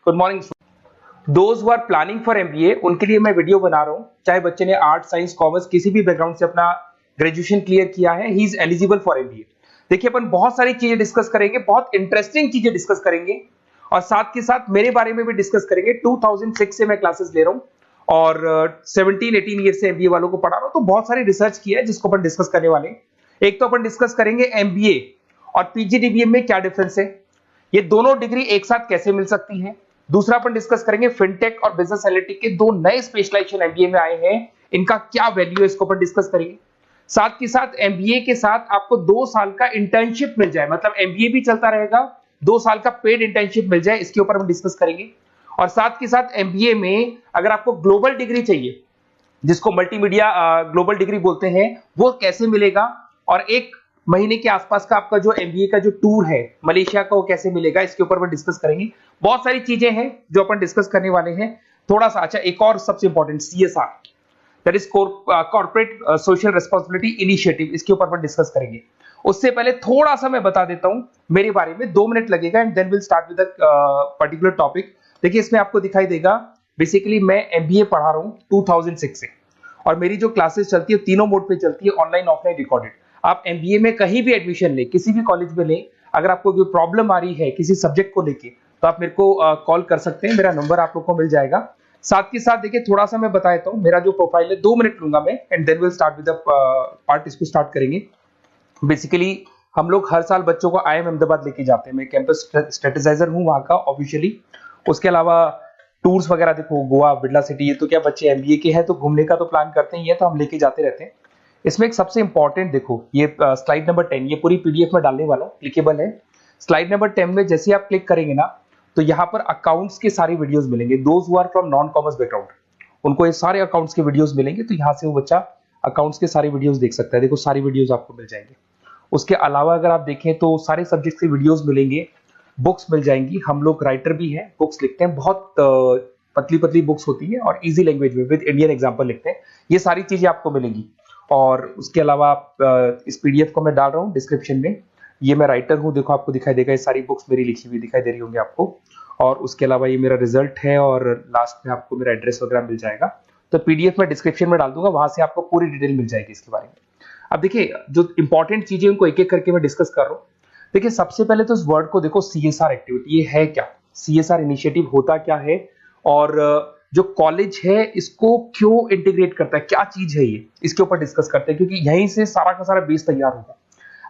Good morning. Those who are planning for MBA उनके लिए मैं वीडियो बना रहा हूँ। चाहे बच्चे ने आर्ट, साइंस, कॉमर्स किसी भी बैकग्राउंड से अपना ग्रेजुएशन क्लियर किया है, he is eligible for MBA. देखिए अपन बहुत सारी चीजें डिस्कस करेंगे, बहुत इंटरेस्टिंग चीजें डिस्कस करेंगे और साथ के साथ मेरे बारे में भी डिस्कस करेंगे। 2006 से मैं क्लासेस ले रहा हूँ और 17-18 ईयर से एमबीए वालों को पढ़ा रहा हूँ, तो बहुत सारी रिसर्च की है जिसको अपन डिस्कस करने वाले हैं। एक तो अपन डिस्कस करेंगे एमबीए और पीजीडीबीएम में क्या डिफरेंस है, ये दोनों डिग्री एक साथ कैसे मिल सकती है। दूसरा अपन डिस्कस करेंगे फिनटेक और बिजनेस एनालिटिक के दो नए स्पेशलाइजेशन एमबीए में आए हैं, इनका क्या वैल्यू है इसको अपन डिस्कस करेंगे। साथ के साथ एमबीए के साथ आपको 2 साल का इंटर्नशिप मिल जाए, मतलब एमबीए भी चलता रहेगा, 2 साल का पेड इंटर्नशिप मिल जाए, इसके ऊपर हम डिस्कस करेंगे। और साथ के साथ एमबीए में अगर आपको ग्लोबल डिग्री चाहिए, जिसको मल्टीमीडिया ग्लोबल डिग्री बोलते हैं, वो कैसे मिलेगा, और 1 महीने के आसपास का आपका जो एमबीए का जो टूर है मलेशिया का, वो कैसे मिलेगा, इसके ऊपर अपन डिस्कस करेंगे। बहुत सारी चीजें हैं जो अपन डिस्कस करने वाले हैं। थोड़ा सा अच्छा, एक और सबसे important CSR, that is corporate social responsibility initiative, इसके ऊपर अपन डिस्कस करेंगे। उससे पहले थोड़ा सा मैं बता देता हूं मेरे बारे में, 2 मिनट लगेगा and then will start with particular topic. देखिए इसमें आपको दिखाई देगा, बेसिकली मैं एमबीए पढ़ा रहा हूं 2006 से और मेरी जो क्लासेस चलती है तीनों मोड पे चलती है, ऑनलाइन, ऑफलाइन, रिकॉर्डेड। आप एमबीए में कहीं भी एडमिशन लें, किसी भी कॉलेज में लें, अगर आपको कोई प्रॉब्लम आ रही है किसी सब्जेक्ट को लेके, तो आप मेरे को कॉल कर सकते हैं, मेरा नंबर आप लोग को मिल जाएगा। साथ के साथ देखिए थोड़ा सा मैं बता देता हूँ, मेरा जो प्रोफाइल है 2 मिनट लूंगा मैं and then will start with the part, इसको स्टार्ट करेंगे। बेसिकली हम लोग हर साल बच्चों को आईएम अहमदाबाद लेके जाते हैं, मैं कैंपस स्ट्रेटेजाइजर हूँ वहाँ का ऑफिशियली। उसके अलावा टूर्स वगैरह, देखो गोवा, बिरला सिटी, ये तो क्या बच्चे एमबीए के हैं तो घूमने का तो प्लान करते ही है, तो हम लेके जाते रहते हैं। इसमें एक सबसे इंपॉर्टेंट देखो, ये स्लाइड नंबर 10, ये पूरी पीडीएफ में डालने वाला हूँ, क्लिकेबल है। स्लाइड नंबर 10 में जैसे आप क्लिक करेंगे ना, तो यहाँ पर अकाउंट्स के सारी वीडियोस मिलेंगे। Those who are from non commerce background, उनको ये सारे अकाउंट्स के वीडियोस मिलेंगे, तो यहाँ से वो बच्चा अकाउंट्स के सारे वीडियोस देख सकता है। देखो सारी वीडियोस आपको मिल जाएंगे। उसके अलावा अगर आप देखें तो सारे सब्जेक्ट के वीडियोस मिलेंगे, बुक्स मिल जाएंगी। हम लोग राइटर भी हैं, बुक्स लिखते हैं, बहुत पतली पतली बुक्स होती है और इजी लैंग्वेज में विद इंडियन एग्जांपल लिखते हैं। ये सारी चीजें आपको मिलेंगी। और उसके अलावा इस पीडीएफ को मैं डाल रहा हूँ डिस्क्रिप्शन में, ये मैं राइटर हूँ, देखो आपको दिखाई देगा, ये सारी बुक्स मेरी लिखी हुई दिखाई दे रही होंगी आपको। और उसके अलावा ये मेरा रिजल्ट है और लास्ट में आपको मेरा एड्रेस वगैरह मिल जाएगा। तो पीडीएफ में डिस्क्रिप्शन में डाल दूंगा, वहां से आपको पूरी डिटेल मिल जाएगी इसके बारे में। अब देखिए जो इंपॉर्टेंट चीजें उनको एक एक करके मैं डिस्कस कर रहा हूँ। देखिए सबसे पहले तो इस वर्ड को देखो, सीएसआर एक्टिविटी, ये है क्या, सीएसआर इनिशिएटिव होता क्या है, और जो कॉलेज है इसको क्यों इंटीग्रेट करता है, क्या चीज है ये, इसके ऊपर डिस्कस करते हैं, क्योंकि यहीं से सारा का सारा बेस तैयार होगा।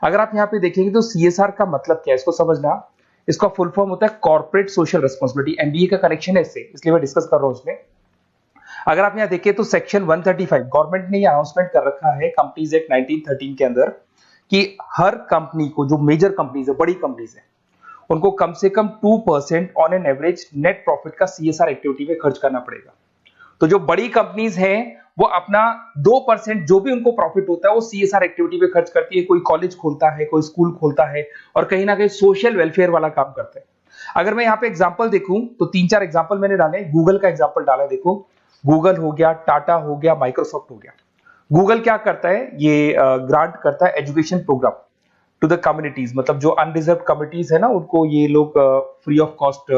अगर आप यहाँ पे देखेंगे तो सीएसआर का मतलब क्या है, इसको समझना। इसका फुल फॉर्म होता है कॉर्पोरेट सोशल रिस्पांसिबिलिटी। एमबीए का कनेक्शन है इससे, इसलिए मैं डिस्कस कर रहा हूँ इसमें। अगर आप यहाँ देखें तो सेक्शन 135, गवर्नमेंट ने ये अनाउंसमेंट कर रखा है कंपनीज एक्ट 1913 के अंदर, कि हर कंपनी को, जो मेजर कंपनीज है, बड़ी कंपनीज है, उनको कम से कम 2% on an average net profit का सीएसआर एक्टिविटी में खर्च करना पड़ेगा। तो जो बड़ी कंपनीज हैं वो अपना 2% जो भी उनको प्रॉफिट होता है वो सीएसआर एक्टिविटी पे खर्च करती है। कोई कॉलेज खोलता है, कोई स्कूल खोलता है और कहीं ना कहीं सोशल वेलफेयर वाला काम करता है। अगर मैं यहाँ पे एग्जांपल देखूं तो 3-4 एग्जांपल मैंने डाले। गूगल का एग्जांपल डाला, देखो गूगल हो गया, टाटा हो गया, माइक्रोसॉफ्ट हो गया। गूगल क्या करता है, ये ग्रांट करता है education program to the communities, मतलब जो अनरिजर्व कम्युनिटीज है ना, उनको ये लोग free of cost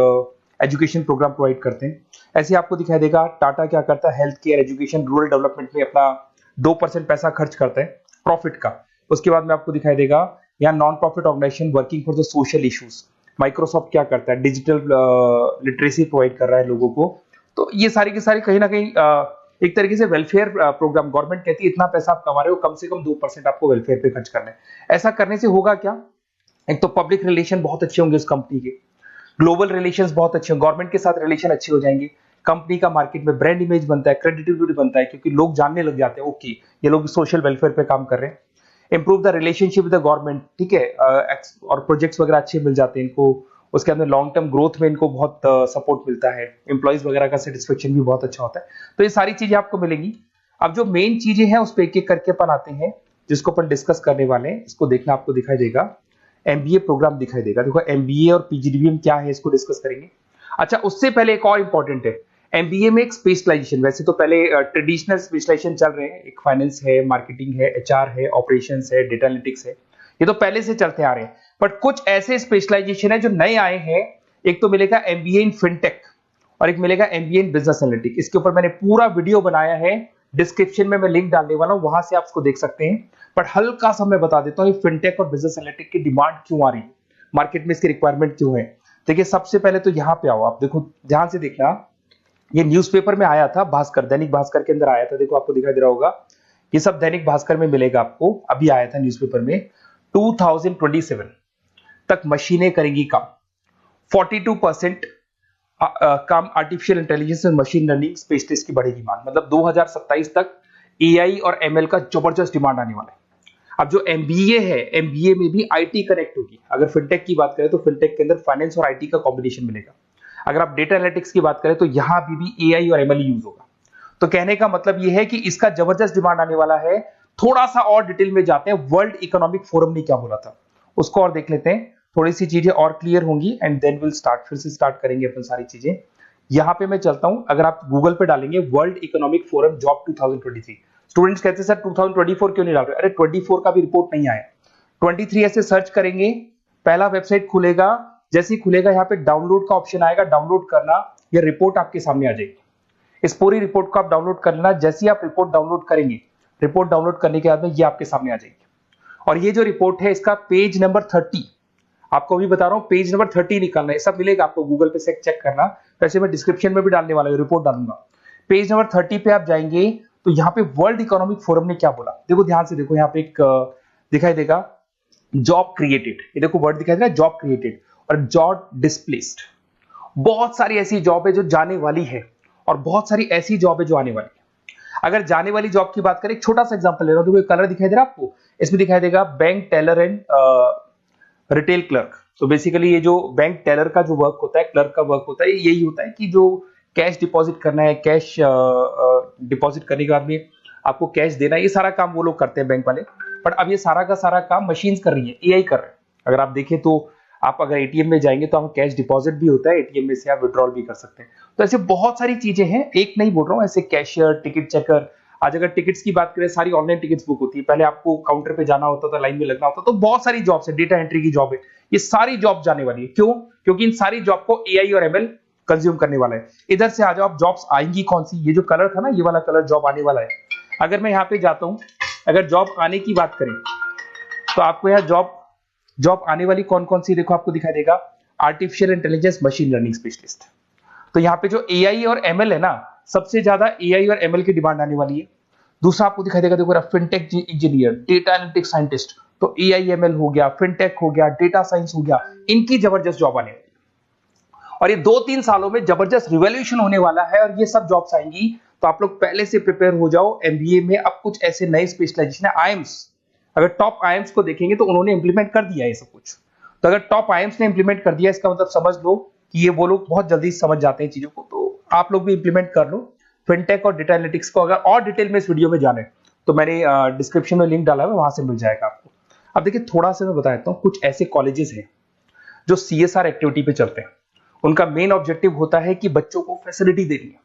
education program provide करते हैं। ऐसे आपको दिखाई देगा टाटा क्या करता है, health care, education, rural development में अपना 2% पैसा खर्च करता है प्रॉफिट का। उसके बाद में आपको दिखाई देगा यहाँ non profit organisation working for the social issues. Microsoft क्या करता है, डिजिटल लिटरेसी प्रोवाइड कर रहा है लोगों को। तो ये सारी की सारी कहीं ना कहीं एक तरीके से वेलफेयर प्रोग्राम, गवर्नमेंट कहती है इतना पैसा आप कमा रहे हो, कम से कम 2% आपको वेलफेयर पे खर्च करना है। ऐसा करने से होगा क्या, एक तो पब्लिक रिलेशन बहुत अच्छे होंगे उस कंपनी के, ग्लोबल रिलेशंस बहुत अच्छे होंगे, गवर्नमेंट के साथ रिलेशन अच्छे हो जाएंगे, कंपनी का मार्केट में ब्रांड इमेज बनता है, क्रेडिबिलिटी बनता है, क्योंकि लोग जानने लग जाते हैं ओके ये लोग सोशल वेलफेयर पे काम कर रहे हैं। Improve the relationship with the government, ठीक है, और प्रोजेक्ट्स वगैरह अच्छे मिल जाते हैं इनको। उसके अंदर लॉन्ग टर्म ग्रोथ में इनको बहुत सपोर्ट मिलता है, एम्प्लॉइज वगैरह का सेटिस्फेक्शन भी बहुत अच्छा होता है। तो ये सारी चीजें आपको मिलेंगी। अब जो मेन चीजें हैं उस पर एक एक करके अपन आते हैं, जिसको अपन डिस्कस करने वाले हैं। इसको देखना, आपको दिखाई देगा एमबीए प्रोग्राम दिखाई देगा। देखो एमबीए और पीजीडीबीएम क्या है, इसको डिस्कस करेंगे। अच्छा, उससे पहले एक और इंपॉर्टेंट है, एमबीए में एक स्पेशलाइजेशन, वैसे तो पहले ट्रेडिशनल स्पेशलाइजेशन चल रहे हैं, एक फाइनेंस है, मार्केटिंग है, एचआर है, ऑपरेशंस है, डेटा एनालिटिक्स है, ये तो पहले से चलते आ रहे हैं। बट कुछ ऐसे स्पेशलाइजेशन है जो नए आए हैं, एक तो मिलेगा एमबीए इन फिनटेक और एक मिलेगा एमबीए इन बिजनेस एनालिटिक्स। इसके ऊपर मैंने पूरा वीडियो बनाया है, डिस्क्रिप्शन में मैं लिंक डालने वाला हूं, वहां से आप इसको देख सकते हैं। बट हल्का सा मैं बता देता हूं फिनटेक और बिजनेस एनालिटिक्स की डिमांड क्यों आ रही है, मार्केट में इसकी रिक्वायरमेंट क्यों है। देखिए सबसे पहले तो यहाँ पे आओ, आप देखो ध्यान से देखना, ये न्यूज़पेपर में आया था, भास्कर, दैनिक भास्कर के अंदर आया था। देखो आपको दिखाई दे रहा होगा, ये सब दैनिक भास्कर में मिलेगा आपको, अभी आया था न्यूज़पेपर में। 2027 तक मशीनें करेंगी काम, 42% काम आर्टिफिशियल इंटेलिजेंस और मशीन लर्निंग स्पेशलिस्ट की बढ़ेगी मांग। मतलब 2027 तक एआई और एमएल का जबरदस्त डिमांड आने वाला है। अब जो एमबीए है, एमबीए में भी आईटी कनेक्ट होगी। अगर फिनटेक की बात करें तो फिनटेक के अंदर फाइनेंस और आईटी का कॉम्बिनेशन मिलेगा। अगर आप डेटा एनालिटिक्स की बात करें तो यहां भी एआई और एमएल यूज होगा। तो कहने का मतलब यह है कि इसका जबरदस्त डिमांड आने वाला है। थोड़ा सा और डिटेल में जाते हैं, वर्ल्ड इकोनॉमिक फोरम ने क्या बोला था उसको और देख लेते हैं, थोड़ी सी चीजें और क्लियर होंगी एंड देन विल स्टार्ट, फिर से स्टार्ट करेंगे अपन सारी चीजें। यहां पे मैं चलता हूं, अगर आप गूगल पे डालेंगे world economic forum job 2023, students कहते हैं सर 2024 क्यों नहीं डाल रहे? अरे 24 का भी रिपोर्ट नहीं आया, 23 ऐसे सर्च करेंगे, पहला वेबसाइट खुलेगा, जैसे ही खुलेगा यहाँ पे डाउनलोड का ऑप्शन आएगा, डाउनलोड करना, ये रिपोर्ट आपके सामने आ जाएगी। इस पूरी रिपोर्ट को आप डाउनलोड कर लेना। जैसे ही आप रिपोर्ट डाउनलोड करेंगे, रिपोर्ट डाउनलोड करने के बाद में ये आपके सामने आ जाएगी। और ये जो रिपोर्ट है इसका पेज नंबर 30, आपको भी बता रहा हूं, पेज नंबर 30 निकालना है, सब मिलेगा आपको गूगल पे से चेक करना। वैसे मैं डिस्क्रिप्शन में भी डालने वाला हूं, रिपोर्ट डालूंगा। पेज नंबर 30 पे आप जाएंगे तो यहाँ पे वर्ल्ड इकोनॉमिक फोरम ने क्या बोला, देखो ध्यान से देखो, यहाँ पे एक दिखाई देगा जॉब क्रिएटेड, ये देखो वर्ड दिखाई दे रहा है जॉब क्रिएटेड और जॉब डिस्प्लेस्ड। बहुत सारी ऐसी जॉब है जो जाने वाली है और बहुत सारी ऐसी जॉब है जो आने वाली है। अगर जाने वाली जॉब की बात करें, एक छोटा सा एग्जांपल ले रहा हूं, देखो कलर दिखाई दे रहा है आपको, इसमें दिखाई देगा bank teller and retail clerk. तो बेसिकली ये जो बैंक टेलर का जो वर्क होता है, क्लर्क का वर्क होता है, यही होता है कि जो कैश डिपॉजिट करना है, कैश डिपॉजिट करने के बाद में आपको कैश देना है, ये सारा काम वो लोग करते हैं बैंक वाले। बट अब ये सारा का सारा काम मशीन्स कर रही है, एआई कर रहे हैं। अगर आप देखें तो आप अगर एटीएम में जाएंगे तो आपको कैश डिपॉजिट भी होता है, एटीएम में से आप विड्रॉल भी कर सकते हैं। तो ऐसे बहुत सारी चीजें हैं, एक नहीं बोल रहा हूँ, ऐसे कैशियर, टिकट चेकर। आज अगर टिकट्स की बात करें, सारी ऑनलाइन टिकट्स बुक होती है, पहले आपको काउंटर पे जाना होता था, लाइन में लगना होता, तो बहुत सारी जॉब्स है, डेटा एंट्री की जॉब है, ये सारी जॉब जाने वाली है। क्यों? क्योंकि इन सारी जॉब को एआई और एमएल कंज्यूम करने वाला है। इधर से आ जाओ, आप जॉब्स आएंगी कौन सी, ये जो कलर था ना, ये वाला कलर जॉब आने वाला है। अगर मैं यहाँ पे जाता हूं, अगर जॉब आने की बात करें तो आपको यहाँ जॉब आने वाली कौन कौन सी, देखो आपको दिखाई देगा artificial intelligence machine learning specialist. तो यहाँ पे जो एआई और एमएल है ना, सबसे ज्यादा एआई और एमएल की डिमांड आने वाली है। दूसरा आपको दिखाई देगा, देखो fintech engineer, data analytics scientist, तो एआई एमएल हो गया, फिनटेक हो गया, डेटा साइंस हो गया, इनकी जबरदस्त जॉब आने वाली है। और ये 2-3 सालों में जबरदस्त रिवॉल्यूशन होने वाला है और ये सब जॉब्स आएंगी। तो आप लोग पहले से प्रिपेयर हो जाओ। एमबीए में अब कुछ ऐसे नए स्पेशलाइजेशन है, आईएम्स, अगर टॉप आईएम्स को देखेंगे तो उन्होंने इंप्लीमेंट कर दिया है ये सब कुछ। तो अगर टॉप आईएम्स ने इंप्लीमेंट कर दिया, इसका मतलब समझ लो कि ये वो लोग बहुत जल्दी समझ जाते हैं चीजों को, तो आप लोग भी इंप्लीमेंट कर लो फिनटेक और डेटा एनालिटिक्स को। अगर और डिटेल में इस वीडियो में जाने तो मैंने डिस्क्रिप्शन में लिंक डाला है, वहां से मिल जाएगा आपको। अब देखिए थोड़ा सा मैं बता देता हूँ, कुछ ऐसे कॉलेजेस हैं जो सीएसआर एक्टिविटी पे चलते हैं। उनका मेन ऑब्जेक्टिव होता है कि बच्चों को फैसिलिटी देनी है,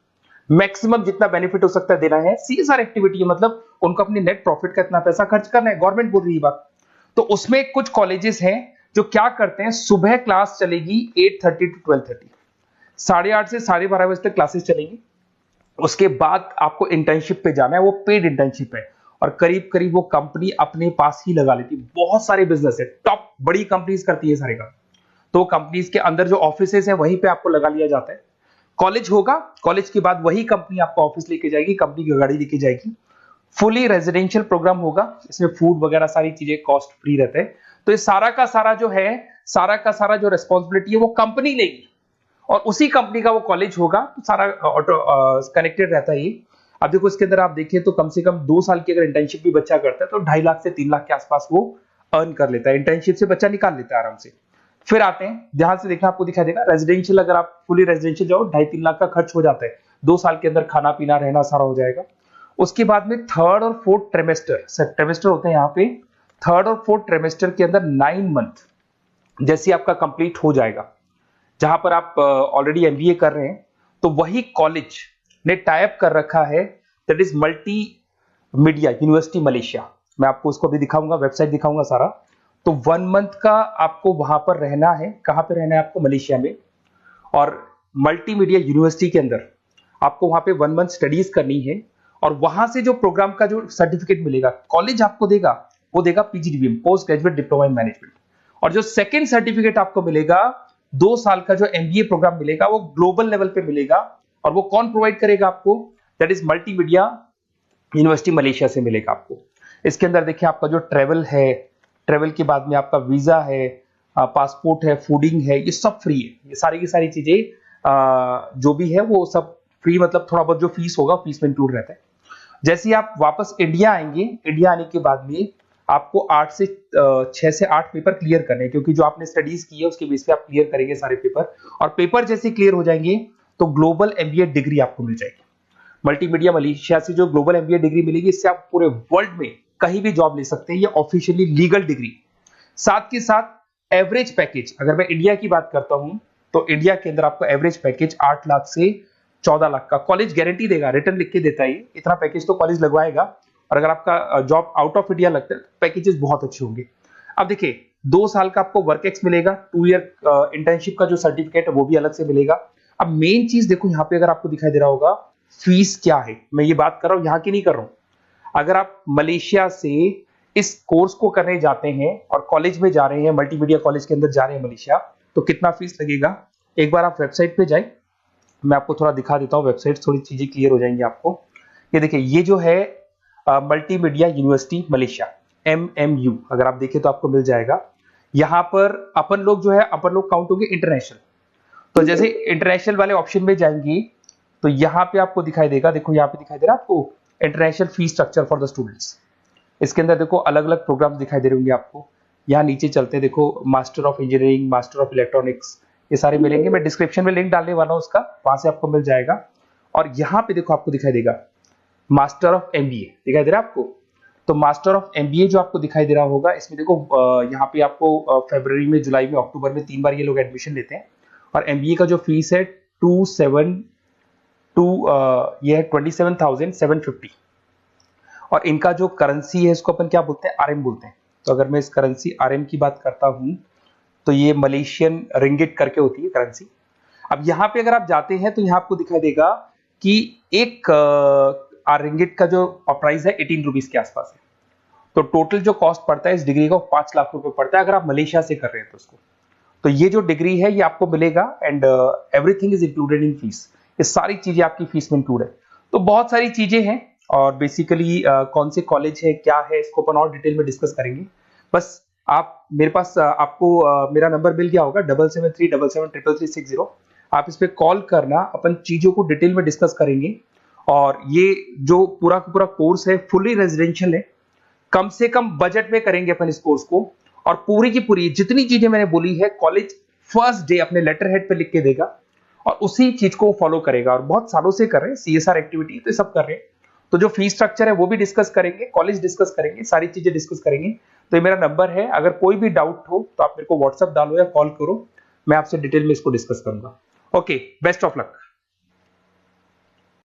मैक्सिमम जितना बेनिफिट हो सकता है देना है। सीएसआर एक्टिविटी मतलब उनको अपनी नेट प्रॉफिट का इतना पैसा खर्च करना है, गवर्नमेंट बोल रही है बात। तो उसमें कुछ कॉलेजेस हैं जो क्या करते हैं, सुबह क्लास चलेगी 8:30 to 12:30, 8:30 से 12:30 बजे तक क्लासेस चलेंगी। उसके बाद आपको इंटर्नशिप पे जाना है, वो पेड इंटर्नशिप है और करीब करीब वो कंपनी अपने पास ही लगा लेती है। बहुत सारे बिजनेस है, टॉप बड़ी कंपनीज करती है सारे काम। तो कंपनीज के अंदर जो ऑफिसेज है वहीं पे आपको लगा लिया जाता है। कॉलेज होगा, कॉलेज के बाद वही कंपनी आपको ऑफिस लेके जाएगी, कंपनी की गाड़ी लेके जाएगी। फुली रेजिडेंशियल प्रोग्राम होगा, इसमें फूड वगैरह सारी चीजें कॉस्ट फ्री रहते हैं। तो ये सारा का सारा जो है, सारा का सारा जो रेस्पॉन्सिबिलिटी है वो कंपनी लेगी और उसी कंपनी का वो कॉलेज होगा। तो सारा ऑटो कनेक्टेड रहता है ये। अब देखो इसके अंदर आप देखें तो कम से कम 2 साल की अगर इंटर्नशिप भी बच्चा करता है तो 2.5 लाख से 3 लाख के आसपास वो अर्न कर लेता है, इंटर्नशिप से बच्चा निकाल लेता है आराम से। फिर आते हैं, ध्यान से देखना, आपको दिखाई देगा रेजिडेंशियल, अगर आप फुली रेजिडेंशियल जाओ 2.5-3 लाख का खर्च हो जाता है। 2 साल के अंदर खाना पीना रहना सारा हो जाएगा। उसके बाद में थर्ड और फोर्थ ट्रेमेस्टर होते हैं यहाँ पे। थर्ड और फोर्थ ट्रेमेस्टर के अंदर 9 मंथ जैसे आपका कंप्लीट हो जाएगा, जहां पर आप ऑलरेडी एमबीए कर रहे हैं, तो वही कॉलेज ने टाइप कर रखा है, that is multi media university Malaysia. मैं आपको उसको भी दिखाऊंगा, वेबसाइट दिखाऊंगा सारा। तो 1 मंथ का आपको वहां पर रहना है। कहां पे रहना है आपको? मलेशिया में। और मल्टीमीडिया यूनिवर्सिटी के अंदर आपको वहां पे 1 मंथ स्टडीज करनी है और वहां से जो प्रोग्राम का जो सर्टिफिकेट मिलेगा कॉलेज आपको देगा, वो देगा PGDBM, post graduate diploma in management. और जो सेकंड सर्टिफिकेट आपको मिलेगा 2 साल का जो एमबीए प्रोग्राम मिलेगा वो ग्लोबल लेवल पे मिलेगा। और वो कौन प्रोवाइड करेगा आपको? That is multimedia university Malaysia से मिलेगा आपको। इसके अंदर देखिए आपका जो ट्रेवल है, ट्रेवल के बाद में आपका वीजा है, पासपोर्ट है, फूडिंग है, ये सब फ्री है। ये सारी की सारी चीजें जो भी है वो सब फ्री, मतलब थोड़ा बहुत जो फीस होगा फीस में इंक्लूड रहता है। जैसे ही आप वापस इंडिया आएंगे, इंडिया आने के बाद में आपको 6 से 8 पेपर क्लियर करने हैं, क्योंकि जो आपने स्टडीज की है उसके बेस पे आप क्लियर करेंगे सारे पेपर। और पेपर जैसे क्लियर हो जाएंगे तो ग्लोबल एमबीए डिग्री आपको मिल जाएगी। मल्टीमीडिया मलेशिया से जो ग्लोबल एमबीए डिग्री मिलेगी, इससे आप पूरे वर्ल्ड में कहीं भी जॉब ले सकते हैं। ये ऑफिशियली लीगल डिग्री। साथ के साथ एवरेज पैकेज, अगर मैं इंडिया की बात करता हूं तो इंडिया के अंदर आपको एवरेज पैकेज 8 लाख से 14 लाख का कॉलेज गारंटी देगा, रिटर्न लिख के देता है। इतना पैकेज तो कॉलेज लगवाएगा। और अगर आपका जॉब आउट ऑफ इंडिया लगता है तो पैकेजेस बहुत अच्छे होंगे। अब देखिए 2 साल का आपको वर्क एक्स मिलेगा, 2 ईयर इंटर्नशिप का जो सर्टिफिकेट है वो भी अलग से मिलेगा। अब मेन चीज देखो यहाँ पे, अगर आपको दिखाई दे रहा होगा फीस क्या है, मैं ये बात कर रहा हूं यहाँ की नहीं कर रहा हूं। अगर आप मलेशिया से इस कोर्स को करने जाते हैं और कॉलेज में जा रहे हैं, मल्टीमीडिया कॉलेज के अंदर जा रहे हैं मलेशिया, तो कितना फीस लगेगा? एक बार आप वेबसाइट पे जाए, मैं आपको थोड़ा दिखा देता हूँ, वेबसाइट थोड़ी चीजें क्लियर हो जाएंगी आपको। ये देखिए, ये जो है मल्टीमीडिया यूनिवर्सिटी मलेशिया, MMU, अगर आप देखें तो आपको मिल जाएगा। यहाँ पर अपन लोग जो है, अपन लोग काउंट होंगे इंटरनेशनल। तो जैसे इंटरनेशनल वाले ऑप्शन में जाएंगे तो यहाँ पे आपको दिखाई देगा, देखो यहाँ पे दिखाई दे रहा है आपको international fee structure for the students. इसके अंदर देखो अलग अलग प्रोग्राम दिखाई दे रहे होंगे आपको। यहाँ नीचे चलते हैं, देखो master of engineering, master of electronics, ये सारे मिलेंगे। मैं डिस्क्रिप्शन में लिंक डालने वाला हूँ उसका, वहां से आपको मिल जाएगा। और यहाँ पे देखो आपको दिखाई देगा मास्टर ऑफ एमबीए, दिखाई दे रहा है आपको। तो मास्टर ऑफ एमबीए जो आपको दिखाई दे रहा होगा, इसमें देखो यहाँ पे आपको फरवरी में, जुलाई में, अक्टूबर में 3 बार ये लोग एडमिशन लेते हैं। और एमबीए का जो फीस है 27,750। और इनका जो करेंसी है इसको अपन क्या बोलते हैं? RM बोलते हैं। तो अगर मैं इस करेंसी RM की बात करता हूं तो ये मलेशियन रिंगिट करके होती है करेंसी। अब यहाँ पे अगर आप जाते हैं तो यहाँ आपको दिखाई देगा कि एक रिंगिट का जो प्राइस है 18 रुपीज के आसपास है। तो टोटल जो कॉस्ट पड़ता है इस डिग्री का 5 लाख रुपए पड़ता है, अगर आप मलेशिया से कर रहे हैं तो उसको। तो ये जो डिग्री है ये आपको मिलेगा and everything is included in fees. ये सारी चीजें आपकी फीस में इंक्लूड है। तो बहुत सारी चीजें हैं और बेसिकली कौन से कॉलेज है, क्या है, इसको अपन और डिटेल में डिस्कस करेंगे। बस आप मेरे पास आपको मेरा नंबर मिल गया होगा 7737773360। आप इस पे कॉल करना, अपन चीजों को डिटेल में डिस्कस करेंगे। और ये जो पूरा का पूरा कोर्स है फुली रेजिडेंशियल है, कम से कम बजट में करेंगे अपन इस कोर्स को। और पूरी की पूरी जितनी चीजें मैंने बोली है कॉलेज फर्स्ट डे अपने लेटर हेड पे लिख के देगा और उसी चीज को फॉलो करेगा। और बहुत सालों से कर रहे हैं, CSR एक्टिविटी तो सब कर रहे हैं। तो जो फीस स्ट्रक्चर है वो भी डिस्कस करेंगे, कॉलेज डिस्कस करेंगे, सारी चीजें डिस्कस करेंगे। तो ये मेरा नंबर है, अगर कोई भी डाउट हो तो आप मेरे को व्हाट्सएप डालो या कॉल करो, मैं आपसे डिटेल में इसको डिस्कस करूंगा। Okay, best of luck.